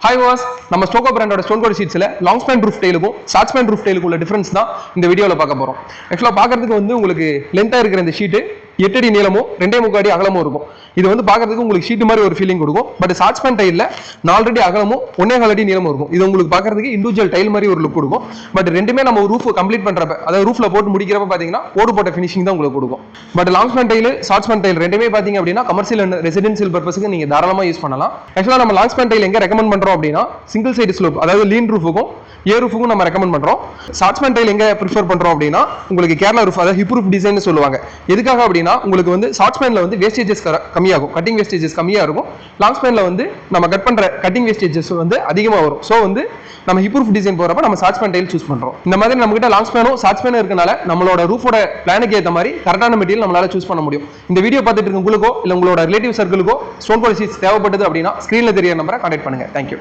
Hi was நம்ம ஸ்டோகோ பிராண்டோட ஸ்டோன் கோட் ஷீட்ஸ்ல லாங் ஸ்பேன் ரூஃப் டைலுக்கும் ஷார்ட் ஸ்பேன் ரூஃப் டைலுக்கும் உள்ள டிஃபரன்ஸ் தான் இந்த வீடியோல பார்க்க போறோம். ஆக்சுவலா பார்க்கிறதுக்கு வந்து உங்களுக்கு லென்த்தா இருக்கிற இந்த ஷீட் 8 அடி நீளமும் 2.25 அடி அகலமும் இருக்கும். இது வந்து பார்க்கிறதுக்கு உங்களுக்கு ஷீட் மாதிரி ஒரு ஃபீலிங் கொடுக்கும். பட் ஷார்ட் ஸ்பேன் டைல்ல 4 அடி அகலமும் 1.25 அடி நீளமும் இருக்கும். இது உங்களுக்கு பார்க்கிறதுக்கு இண்டிவிஜுவல் டைல் மாதிரி ஒரு லுக் கொடுக்கும். பட் ரெண்டுமே நம்ம ரூஃப் கம்ப்ளீட் பண்றப்ப அதாவது ரூஃப்ல போட்டு முடிக்கிறப்ப பாத்தீங்கன்னா ஓடு போட்ட ஃபினிஷிங் தான் உங்களுக்கு கொடுக்கும். But long span tile short span tile ரெண்டுமே பாத்தீங்க அப்படின்னா கமர்ஷியல் அண்ட் ரெசிடென்சியல் பர்பஸ்க்கு நீங்க தாராளமா யூஸ் பண்ணலாம். ஆக்சுவலா நம்ம லாங் ஸ்பேன் டைல் எங்க ரெக்கமெண்ட் பண்றோம் அப்படின்னா சிங்கிள் சைடு ஸ்லோப் அதாவது லீன் ரூஃபுக்கும் ஏர் ரூஃபுக்கும் நம்ம ரெக்கமெண்ட் பண்றோம். ஷார்ட் ஸ்பேன் டைல் எங்க ப்ரிஃபர் பண்றோம் அப்படின்னா உங்களுக்கு கேரளா ரூஃப் அதாவது ஹிப் ரூஃப் டிசைன் சொல்லுவாங்க. எதுக்காக அப்படின்னா உங்களுக்கு வந்து ஷார்ட் ஸ்பேன்ல வந்து வேஸ்டேஜஸ் கம்மியாகும், கட்டிங் வேஸ்டேஜஸ் கம்மியா இருக்கும். லாங் ஸ்பேன்ல வந்து நம்ம கட் பண்ற கட்டிங் வேஸ்டேஜஸ் வந்து அதிகமா வரும். சோ வந்து நம்ம ஹிப் ரூஃப் டிசைன் போறப்ப நம்ம ஷார்ட் ஸ்பேன் டைல் சூஸ் பண்றோம். இந்த மாதிரி நம்ம கிட்ட லாங் ஸ்பேனும் ஷார்ட் ஸ்பேனும் இருக்கனால நம்மளோட ரூஃபோட பிளானுக்கு ஏற்ற மாதிரி கரெக்டான மெட்டீரியல் நம்மளால சூஸ் பண்ண முடியும். இந்த வீடியோ பார்த்துட்டு இருக்க உங்களுக்கோ இல்ல உங்களோட ரிலேட்டிவ் சர்க்கிளுக்கோ ஸ்டோன் கோட் ஷீட்ஸ் தேவைப்பட்டது அப்படின்னா ஸ்கிரீன்ல தெரியற நம்பரை கான்டாக்ட் பண்ணுங்க. தேங்க்யூ.